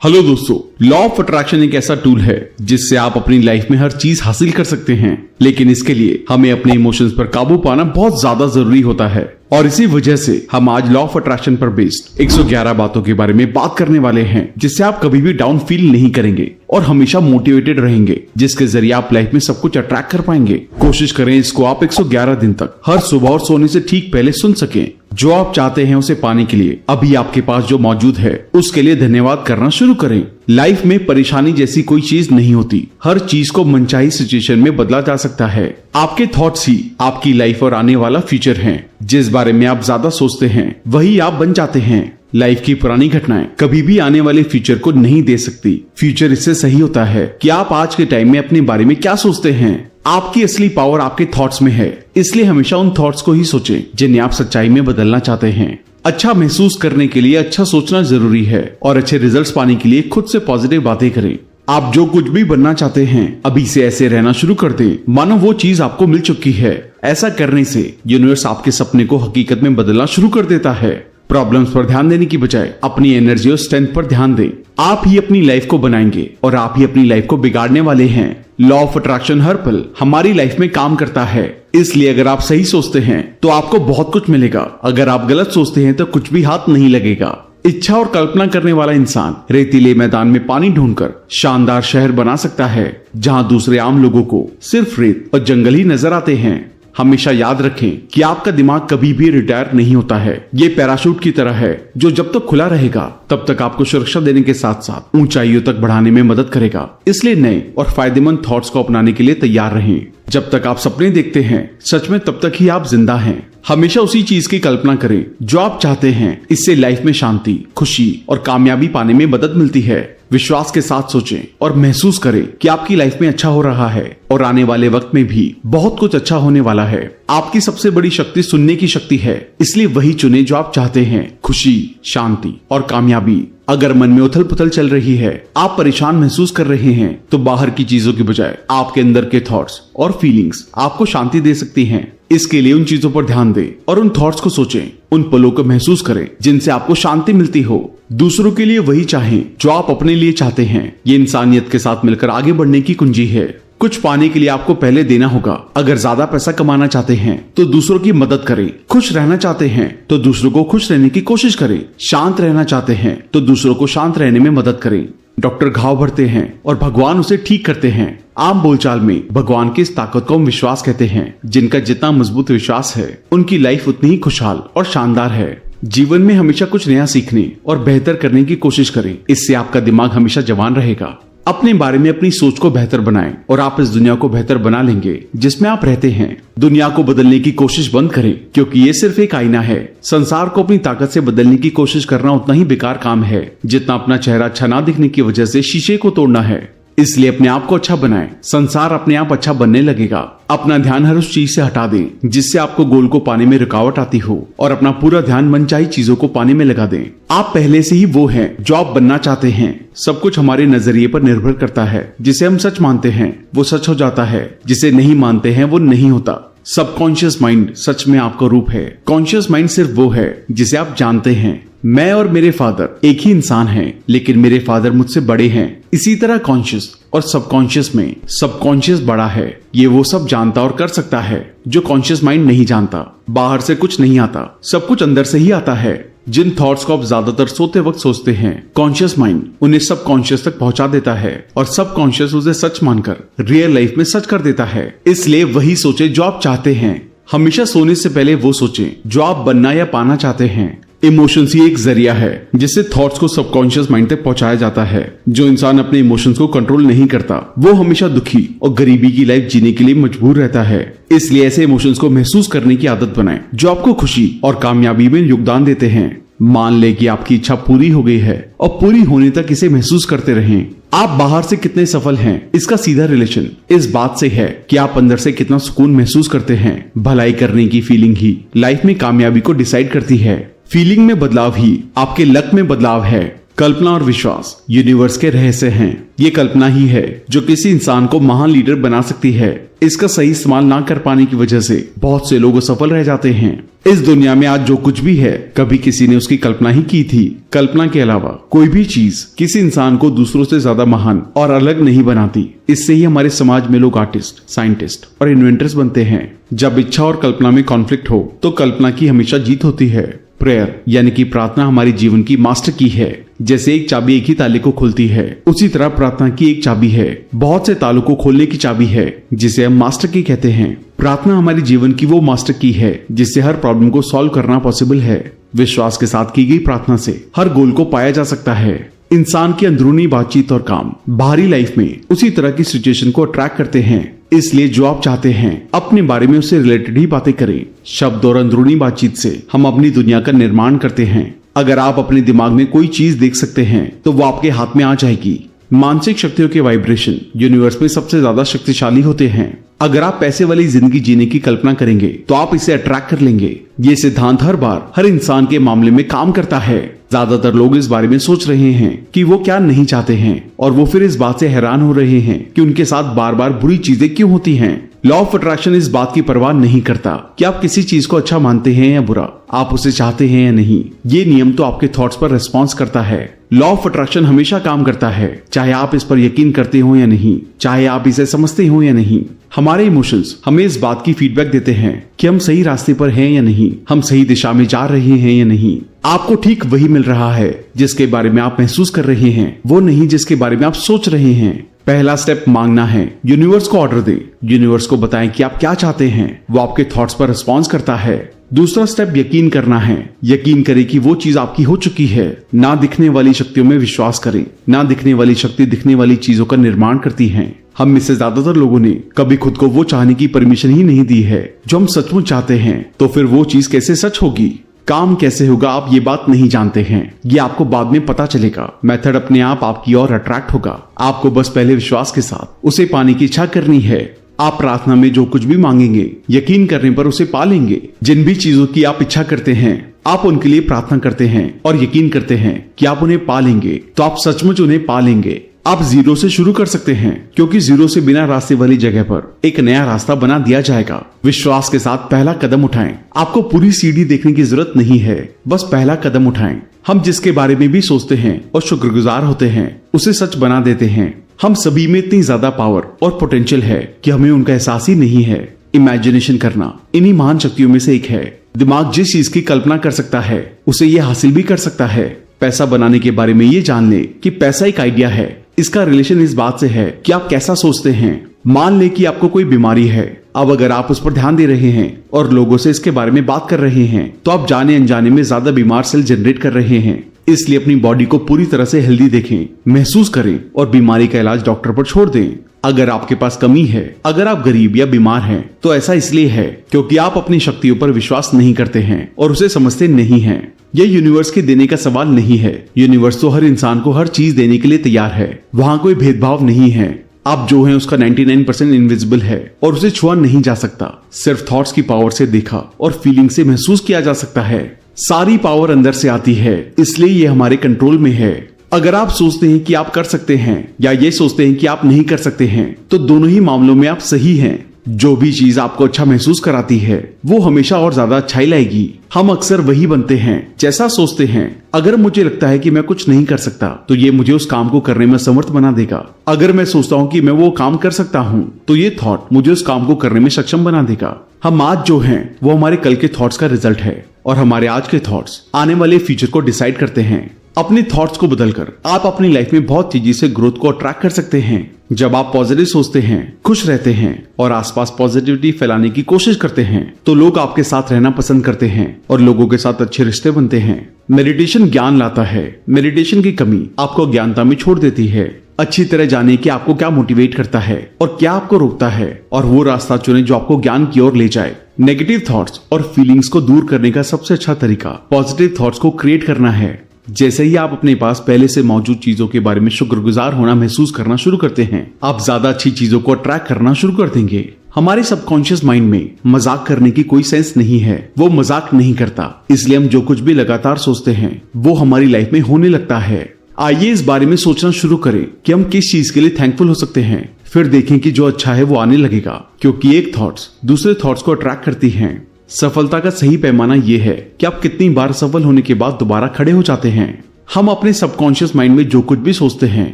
Hello दोस्तों, law of attraction एक ऐसा टूल है जिससे आप अपनी लाइफ में हर चीज हासिल कर सकते हैं, लेकिन इसके लिए हमें अपने इमोशंस पर काबू पाना बहुत ज्यादा जरूरी होता है। और इसी वजह से हम आज लॉ ऑफ अट्रैक्शन पर बेस्ड 111 बातों के बारे में बात करने वाले हैं, जिससे आप कभी भी डाउन फील नहीं करेंगे और हमेशा मोटिवेटेड रहेंगे, जिसके जरिए आप लाइफ में सब कुछ अट्रैक्ट कर पाएंगे। कोशिश करें इसको आप 111 दिन तक हर सुबह और सोने से ठीक पहले सुन सकें। जो आप चाहते हैं उसे पाने के लिए अभी आपके पास जो मौजूद है उसके लिए धन्यवाद करना शुरू करें। लाइफ में परेशानी जैसी कोई चीज नहीं होती, हर चीज को मनचाही सिचुएशन में बदला जा सकता है। आपके थॉट्स ही आपकी लाइफ और आने वाला फ्यूचर हैं। जिस बारे में आप ज्यादा सोचते हैं वही आप बन जाते हैं। लाइफ की पुरानी घटनाएं कभी भी आने वाले फ्यूचर को नहीं दे सकती। फ्यूचर इससे सही होता है कि आप आज के टाइम में अपने बारे में क्या सोचते हैं। आपकी असली पावर आपके थॉट्स में है, इसलिए हमेशा उन थॉट्स को ही सोचें जिन्हें आप सच्चाई में बदलना चाहते हैं। अच्छा महसूस करने के लिए अच्छा सोचना जरूरी है और अच्छे रिजल्ट्स पाने के लिए खुद से पॉजिटिव बातें करें। आप जो कुछ भी बनना चाहते हैं अभी से ऐसे रहना शुरू कर दें मानो वो चीज आपको मिल चुकी है। ऐसा करने से यूनिवर्स आपके सपने को हकीकत में बदलना शुरू कर देता है। प्रॉब्लम्स पर ध्यान देने की बजाय अपनी एनर्जी और स्ट्रेंथ पर ध्यान दें। आप ही अपनी लाइफ को बनाएंगे और आप ही अपनी लाइफ को बिगाड़ने वाले हैं। लॉ ऑफ अट्रैक्शन हर पल हमारी लाइफ में काम करता है, इसलिए अगर आप सही सोचते हैं तो आपको बहुत कुछ मिलेगा। अगर आप गलत सोचते हैं तो कुछ भी हाथ नहीं लगेगा। इच्छा और कल्पना करने वाला इंसान रेतीले मैदान में पानी ढूंढकर शानदार शहर बना सकता है, जहां दूसरे आम लोगों को सिर्फ रेत और जंगल ही नजर आते हैं। हमेशा याद रखें कि आपका दिमाग कभी भी रिटायर नहीं होता है। ये पैराशूट की तरह है जो जब तक खुला रहेगा तब तक आपको सुरक्षा देने के साथ साथ ऊंचाइयों तक बढ़ाने में मदद करेगा। इसलिए नए और फायदेमंद थॉट्स को अपनाने के लिए तैयार रहें। जब तक आप सपने देखते हैं सच में तब तक ही आप जिंदा हैं। हमेशा उसी चीज की कल्पना करें जो आप चाहते हैं। इससे लाइफ में शांति, खुशी और कामयाबी पाने में मदद मिलती है। विश्वास के साथ सोचें और महसूस करें कि आपकी लाइफ में अच्छा हो रहा है और आने वाले वक्त में भी बहुत कुछ अच्छा होने वाला है। आपकी सबसे बड़ी शक्ति सुनने की शक्ति है, इसलिए वही चुने जो आप चाहते हैं। खुशी, शांति और कामयाबी। अगर मन में उथल पुथल चल रही है, आप परेशान महसूस कर रहे हैं, तो बाहर की चीजों की बजाय आपके अंदर के थॉट्स और फीलिंग्स आपको शांति दे सकती हैं। इसके लिए उन चीजों पर ध्यान दें और उन थॉट्स को सोचें। उन पलों को महसूस करें जिनसे आपको शांति मिलती हो। दूसरों के लिए वही चाहें जो आप अपने लिए चाहते हैं। ये इंसानियत के साथ मिलकर आगे बढ़ने की कुंजी है। कुछ पाने के लिए आपको पहले देना होगा। अगर ज्यादा पैसा कमाना चाहते हैं तो दूसरों की मदद करें। खुश रहना चाहते हैं तो दूसरों को खुश रहने की कोशिश करें। शांत रहना चाहते हैं तो दूसरों को शांत रहने में मदद करें। डॉक्टर घाव भरते हैं और भगवान उसे ठीक करते हैं। आम बोलचाल में भगवान की इस ताकत को हम विश्वास कहते हैं। जिनका जितना मजबूत विश्वास है उनकी लाइफ उतनी ही खुशहाल और शानदार है। जीवन में हमेशा कुछ नया सीखने और बेहतर करने की कोशिश करें। इससे आपका दिमाग हमेशा जवान रहेगा। अपने बारे में अपनी सोच को बेहतर बनाएं और आप इस दुनिया को बेहतर बना लेंगे जिसमें आप रहते हैं। दुनिया को बदलने की कोशिश बंद करें, क्योंकि ये सिर्फ एक आईना है। संसार को अपनी ताकत से बदलने की कोशिश करना उतना ही बेकार काम है जितना अपना चेहरा अच्छा ना दिखने की वजह से शीशे को तोड़ना है। इसलिए अपने आप को अच्छा बनाएं। संसार अपने आप अच्छा बनने लगेगा। अपना ध्यान हर उस चीज से हटा दें जिससे आपको गोल को पाने में रुकावट आती हो और अपना पूरा ध्यान मनचाही चीजों को पाने में लगा दें। आप पहले से ही वो हैं जो आप बनना चाहते हैं। सब कुछ हमारे नजरिए पर निर्भर करता है। जिसे हम सच मानते हैं वो सच हो जाता है, जिसे नहीं मानते हैं वो नहीं होता। सबकॉन्शियस माइंड सच में आपका रूप है। कॉन्शियस माइंड सिर्फ वो है जिसे आप जानते हैं। मैं और मेरे फादर एक ही इंसान हैं, लेकिन मेरे फादर मुझसे बड़े हैं। इसी तरह कॉन्शियस और सबकॉन्शियस में सबकॉन्शियस बड़ा है। ये वो सब जानता और कर सकता है जो कॉन्शियस माइंड नहीं जानता। बाहर से कुछ नहीं आता, सब कुछ अंदर से ही आता है। जिन थॉट्स को आप ज्यादातर सोते वक्त सोचते हैं, कॉन्शियस माइंड उन्हें सबकॉन्शियस तक पहुंचा देता है और सबकॉन्शियस उसे सच मानकर रियल लाइफ में सच कर देता है। इसलिए वही सोचे जो आप चाहते हैं। हमेशा सोने से पहले वो सोचें जो आप बनना या पाना चाहते हैं। इमोशंस ही एक जरिया है जिससे थॉट्स को सबकॉन्शियस माइंड तक पहुंचाया जाता है। जो इंसान अपने इमोशंस को कंट्रोल नहीं करता वो हमेशा दुखी और गरीबी की लाइफ जीने के लिए मजबूर रहता है। इसलिए ऐसे इमोशंस को महसूस करने की आदत बनाएं जो आपको खुशी और कामयाबी में योगदान देते हैं। मान ले कि आपकी इच्छा पूरी हो गई है और पूरी होने तक इसे महसूस करते रहें। आप बाहर से कितने सफल हैं इसका सीधा रिलेशन इस बात से है कि आप अंदर से कितना सुकून महसूस करते हैं। भलाई करने की फीलिंग ही लाइफ में कामयाबी को डिसाइड करती है। फीलिंग में बदलाव ही आपके लक में बदलाव है। कल्पना और विश्वास यूनिवर्स के रहस्य हैं। ये कल्पना ही है जो किसी इंसान को महान लीडर बना सकती है। इसका सही इस्तेमाल ना कर पाने की वजह से बहुत से लोग असफल रह जाते हैं। इस दुनिया में आज जो कुछ भी है कभी किसी ने उसकी कल्पना ही की थी। कल्पना के अलावा कोई भी चीज किसी इंसान को दूसरों से ज्यादा महान और अलग नहीं बनाती। इससे ही हमारे समाज में लोग आर्टिस्ट, साइंटिस्ट और इन्वेंटर्स बनते हैं। जब इच्छा और कल्पना में कॉन्फ्लिक्ट हो तो कल्पना की हमेशा जीत होती है। प्रेयर यानी कि प्रार्थना हमारे जीवन की मास्टर की है। जैसे एक चाबी एक ही ताले को खोलती है, उसी तरह प्रार्थना की एक चाबी है, बहुत से तालों को खोलने की चाबी है, जिसे हम मास्टर की कहते हैं। प्रार्थना हमारे जीवन की वो मास्टर की है जिससे हर प्रॉब्लम को सॉल्व करना पॉसिबल है। विश्वास के साथ की गई प्रार्थना से हर गोल को पाया जा सकता है। इंसान की अंदरूनी बातचीत और काम बाहरी लाइफ में उसी तरह की सिचुएशन को अट्रैक्ट करते हैं। इसलिए जो आप चाहते हैं अपने बारे में उससे रिलेटेड ही बातें करें। शब्द और अंदरूनी बातचीत से हम अपनी दुनिया का निर्माण करते हैं। अगर आप अपने दिमाग में कोई चीज देख सकते हैं तो वो आपके हाथ में आ जाएगी। मानसिक शक्तियों के वाइब्रेशन यूनिवर्स में सबसे ज्यादा शक्तिशाली होते हैं। अगर आप पैसे वाली जिंदगी जीने की कल्पना करेंगे तो आप इसे अट्रैक्ट कर लेंगे। ये सिद्धांत हर बार हर इंसान के मामले में काम करता है। ज्यादातर लोग इस बारे में सोच रहे हैं कि वो क्या नहीं चाहते हैं और वो फिर इस बात से हैरान हो रहे हैं कि उनके साथ बार बार बुरी चीजें क्यों होती हैं। लॉ ऑफ अट्रैक्शन इस बात की परवाह नहीं करता कि आप किसी चीज को अच्छा मानते हैं या बुरा, आप उसे चाहते हैं या नहीं। ये नियम तो आपके थॉट्स पर रिस्पॉन्स करता है। लॉ ऑफ अट्रैक्शन हमेशा काम करता है, चाहे आप इस पर यकीन करते हो या नहीं, चाहे आप इसे समझते हो या नहीं। हमारे इमोशंस हमें इस बात की फीडबैक देते हैं कि हम सही रास्ते पर हैं या नहीं, हम सही दिशा में जा रहे हैं या नहीं। आपको ठीक वही मिल रहा है जिसके बारे में आप महसूस कर रहे हैं, वो नहीं जिसके बारे में आप सोच रहे हैं। पहला स्टेप मांगना है। यूनिवर्स को ऑर्डर दे। यूनिवर्स को बताएं कि आप क्या चाहते हैं, वो आपके थॉट्स पर रिस्पॉन्स करता है। दूसरा स्टेप यकीन करना है। यकीन करें कि वो चीज आपकी हो चुकी है। ना दिखने वाली शक्तियों में विश्वास करें। ना दिखने वाली शक्ति दिखने वाली चीजों का निर्माण करती है। हम में से ज्यादातर लोगों ने कभी खुद को वो चाहने की परमिशन ही नहीं दी है जो हम सचमुच चाहते हैं। तो फिर वो चीज कैसे सच होगी, काम कैसे होगा, आप ये बात नहीं जानते हैं। ये आपको बाद में पता चलेगा। मेथड अपने आप आपकी ओर अट्रैक्ट होगा। आपको बस पहले विश्वास के साथ उसे पाने की इच्छा करनी है। आप प्रार्थना में जो कुछ भी मांगेंगे यकीन करने पर उसे पा लेंगे। जिन भी चीजों की आप इच्छा करते हैं आप उनके लिए प्रार्थना करते हैं और यकीन करते हैं कि आप उन्हें पा लेंगे, तो आप सचमुच उन्हें पा लेंगे। आप जीरो से शुरू कर सकते हैं क्योंकि जीरो से बिना रास्ते वाली जगह पर एक नया रास्ता बना दिया जाएगा। विश्वास के साथ पहला कदम उठाएं। आपको पूरी सीढ़ी देखने की जरूरत नहीं है, बस पहला कदम उठाएं। हम जिसके बारे में भी सोचते हैं और शुक्रगुजार होते हैं उसे सच बना देते हैं। हम सभी में इतनी ज्यादा पावर और पोटेंशियल है कि हमें उनका एहसास ही नहीं है। इमेजिनेशन करना इन्हीं महान शक्तियों में से एक है। दिमाग जिस चीज की कल्पना कर सकता है उसे ये हासिल भी कर सकता है। पैसा बनाने के बारे में ये जान ले कि पैसा एक आइडिया है। इसका रिलेशन इस बात से है कि आप कैसा सोचते हैं। मान ले कि आपको कोई बीमारी है। अब अगर आप उस पर ध्यान दे रहे हैं और लोगों से इसके बारे में बात कर रहे हैं तो आप जाने अनजाने में ज्यादा बीमार सेल जनरेट कर रहे हैं। इसलिए अपनी बॉडी को पूरी तरह से हेल्दी देखें, महसूस करें और बीमारी का इलाज डॉक्टर पर छोड़ दें। अगर आपके पास कमी है, अगर आप गरीब या बीमार हैं, तो ऐसा इसलिए है क्योंकि आप अपनी शक्तियों पर विश्वास नहीं करते हैं और उसे समझते नहीं हैं। यह यूनिवर्स के देने का सवाल नहीं है। यूनिवर्स तो हर इंसान को हर चीज देने के लिए तैयार है। वहाँ कोई भेदभाव नहीं है। आप जो हैं उसका 99% इनविजिबल है और उसे छुआ नहीं जा सकता। सिर्फ थॉट्स की पावर से देखा और फीलिंग से महसूस किया जा सकता है। सारी पावर अंदर से आती है, इसलिए ये हमारे कंट्रोल में है। अगर आप सोचते हैं कि आप कर सकते हैं या ये सोचते हैं कि आप नहीं कर सकते हैं तो दोनों ही मामलों में आप सही हैं। जो भी चीज आपको अच्छा महसूस कराती है वो हमेशा और ज्यादा अच्छाई लाएगी। हम अक्सर वही बनते हैं जैसा सोचते हैं। अगर मुझे लगता है कि मैं कुछ नहीं कर सकता तो ये मुझे उस काम को करने में समर्थ बना देगा। अगर मैं सोचता हूँ कि मैं वो काम कर सकता हूँ तो ये थॉट मुझे उस काम को करने में सक्षम बना देगा। हम आज जो हैं वो हमारे कल के थॉट्स का रिजल्ट है और हमारे आज के थॉट्स आने वाले फ्यूचर को डिसाइड करते हैं। अपने थॉट्स को बदलकर आप अपनी लाइफ में बहुत तेजी से ग्रोथ को अट्रैक्ट कर सकते हैं। जब आप पॉजिटिव सोचते हैं, खुश रहते हैं और आसपास पॉजिटिविटी फैलाने की कोशिश करते हैं तो लोग आपके साथ रहना पसंद करते हैं और लोगों के साथ अच्छे रिश्ते बनते हैं। मेडिटेशन ज्ञान लाता है। मेडिटेशन की कमी आपको अज्ञानता में छोड़ देती है। अच्छी तरह जाने कि आपको क्या मोटिवेट करता है और क्या आपको रोकता है और वो रास्ता चुने जो आपको ज्ञान की ओर ले जाए। नेगेटिव थॉट्स और फीलिंग्स को दूर करने का सबसे अच्छा तरीका पॉजिटिव थॉट्स को क्रिएट करना है। जैसे ही आप अपने पास पहले से मौजूद चीजों के बारे में शुक्रगुजार होना महसूस करना शुरू करते हैं आप ज्यादा अच्छी चीजों को अट्रैक्ट करना शुरू कर देंगे। हमारे सबकॉन्शियस माइंड में मजाक करने की कोई सेंस नहीं है। वो मजाक नहीं करता, इसलिए हम जो कुछ भी लगातार सोचते हैं वो हमारी लाइफ में होने लगता है। आइए इस बारे में सोचना शुरू करें कि हम किस चीज के लिए थैंकफुल हो सकते हैं। फिर देखें कि जो अच्छा है वो आने लगेगा, क्योंकि एक थॉट्स दूसरे थॉट्स को अट्रैक्ट करती हैं। सफलता का सही पैमाना ये है कि आप कितनी बार सफल होने के बाद दोबारा खड़े हो जाते हैं। हम अपने सबकॉन्शियस माइंड में जो कुछ भी सोचते हैं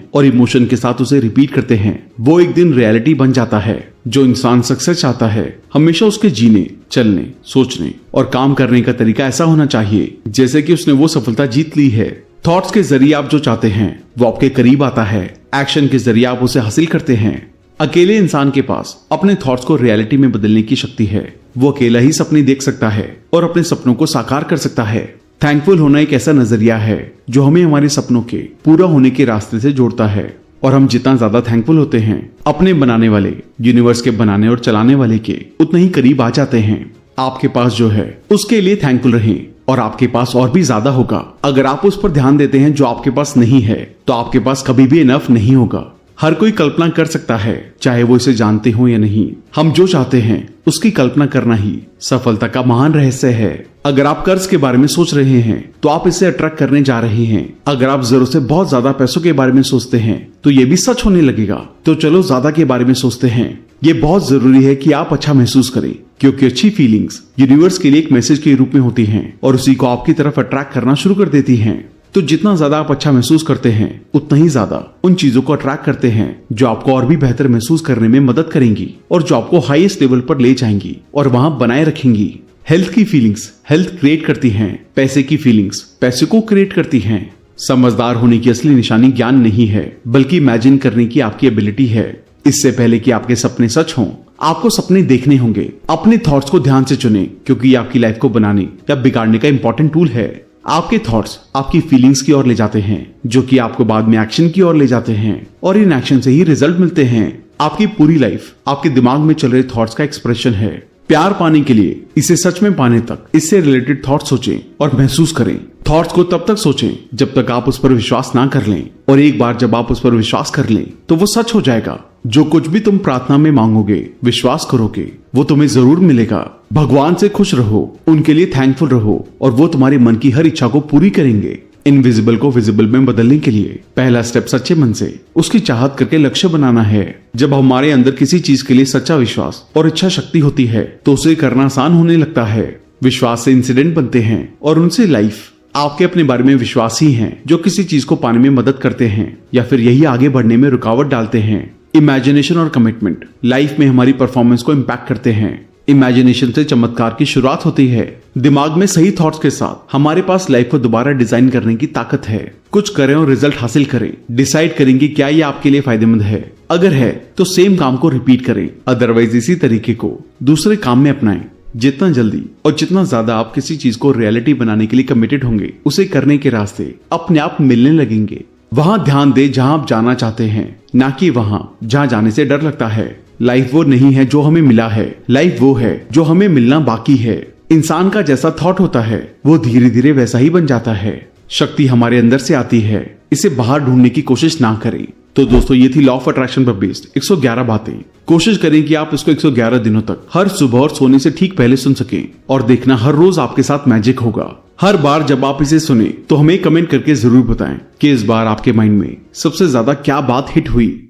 और इमोशन के साथ उसे रिपीट करते हैं, वो एक दिन रियलिटी बन जाता है। जो इंसान सक्सेस चाहता है, हमेशा उसके जीने, चलने, सोचने और काम करने का तरीका ऐसा होना चाहिए जैसे कि उसने वो सफलता जीत ली है। थॉट्स के जरिए आप जो चाहते हैं वो आपके करीब आता है। एक्शन के जरिए आप उसे हासिल करते हैं। अकेले इंसान के पास अपने थॉट्स को रियलिटी में बदलने की शक्ति है। वो अकेला ही सपने देख सकता है और अपने सपनों को साकार कर सकता है। थैंकफुल होना एक ऐसा नजरिया है जो हमें हमारे सपनों के पूरा होने के रास्ते से जोड़ता है। और हम जितना ज्यादा थैंकफुल होते हैं अपने बनाने वाले, यूनिवर्स के बनाने और चलाने वाले के, उतना ही करीब आ जाते हैं। आपके पास जो है उसके लिए थैंकफुल रहें और आपके पास और भी ज्यादा होगा। अगर आप उस पर ध्यान देते हैं जो आपके पास नहीं है, तो आपके पास कभी भी इनफ नहीं होगा। हर कोई कल्पना कर सकता है, चाहे वो इसे जानते हो या नहीं। हम जो चाहते हैं उसकी कल्पना करना ही सफलता का महान रहस्य है। अगर आप कर्ज के बारे में सोच रहे हैं तो आप इसे अट्रैक्ट करने जा रहे हैं। अगर आप जरूरत से बहुत ज्यादा पैसों के बारे में सोचते हैं तो ये भी सच होने लगेगा। तो चलो ज्यादा के बारे में सोचते हैं। ये बहुत जरूरी है कि आप अच्छा महसूस करें, क्योंकि अच्छी फीलिंग्स यूनिवर्स के लिए एक मैसेज के रूप में होती हैं और उसी को आपकी तरफ अट्रैक्ट करना शुरू कर देती हैं। तो जितना ज्यादा आप अच्छा महसूस करते हैं, उतना ही ज्यादा उन चीजों को अट्रैक्ट करते हैं जो आपको और भी बेहतर महसूस करने में मदद करेंगी और जो आपको हाईएस्ट लेवल पर ले जाएंगी और वहां बनाए रखेंगी। हेल्थ की फीलिंग्स हेल्थ क्रिएट करती हैं। पैसे की फीलिंग्स पैसे को क्रिएट करती हैं। समझदार होने की असली निशानी ज्ञान नहीं है, बल्कि इमेजिन करने की आपकी एबिलिटी है। इससे पहले कि आपके सपने सच हों, आपको सपने देखने होंगे। अपने थॉट्स को ध्यान से चुनें, क्योंकि ये आपकी लाइफ को बनाने या बिगाड़ने का इंपॉर्टेंट टूल है। आपके थॉट्स आपकी फीलिंग्स की ओर ले जाते हैं, जो कि आपको बाद में एक्शन की ओर ले जाते हैं और इन एक्शन से ही रिजल्ट मिलते हैं। आपकी पूरी लाइफ आपके दिमाग में चल रहे थॉट्स का एक्सप्रेशन है। प्यार पाने के लिए, इसे सच में पाने तक इससे रिलेटेड थॉट सोचें और महसूस करें। थॉट्स को तब तक सोचें जब तक आप उस पर विश्वास ना कर लें, और एक बार जब आप उस पर विश्वास कर लें तो वो सच हो जाएगा। जो कुछ भी तुम प्रार्थना में मांगोगे, विश्वास करोगे, वो तुम्हें जरूर मिलेगा। भगवान से खुश रहो, उनके लिए थैंकफुल रहो और वो तुम्हारे मन की हर इच्छा को पूरी करेंगे। इनविजिबल को विजिबल में बदलने के लिए पहला स्टेप सच्चे मन से उसकी चाहत करके लक्ष्य बनाना है। जब हमारे अंदर किसी चीज के लिए सच्चा विश्वास और इच्छा शक्ति होती है तो उसे करना आसान होने लगता है। विश्वास से इंसिडेंट बनते हैं और उनसे लाइफ। आपके अपने बारे में विश्वास ही हैं जो किसी चीज को पाने में मदद करते हैं या फिर यही आगे बढ़ने में रुकावट डालते हैं। इमेजिनेशन और कमिटमेंट लाइफ में हमारी परफॉर्मेंस को इम्पैक्ट करते हैं। इमेजिनेशन से चमत्कार की शुरुआत होती है। दिमाग में सही थॉट्स के साथ हमारे पास लाइफ को दोबारा डिजाइन करने की ताकत है। कुछ करें और रिजल्ट हासिल करें। डिसाइड करेंगे क्या ये आपके लिए फायदेमंद है। अगर है तो सेम काम को रिपीट करें, अदरवाइज इसी तरीके को दूसरे काम में अपनाएं। जितना जल्दी और जितना ज्यादा आप किसी चीज को रियलिटी बनाने के लिए कमिटेड होंगे, उसे करने के रास्ते अपने आप मिलने लगेंगे। वहां ध्यान दे जहां आप जाना चाहते हैं, ना कि वहां जहां जाने से डर लगता है। लाइफ वो नहीं है जो हमें मिला है, लाइफ वो है जो हमें मिलना बाकी है। इंसान का जैसा थॉट होता है वो धीरे धीरे वैसा ही बन जाता है। शक्ति हमारे अंदर से आती है, इसे बाहर ढूंढने की कोशिश ना करें। तो दोस्तों, ये थी लॉ ऑफ अट्रैक्शन पर बेस्ड 111 बातें। कोशिश करें कि आप इसको 111 दिनों तक हर सुबह और सोने से ठीक पहले सुन सकें, और देखना हर रोज आपके साथ मैजिक होगा। हर बार जब आप इसे सुने तो हमें कमेंट करके जरूर बताएं कि इस बार आपके माइंड में सबसे ज्यादा क्या बात हिट हुई।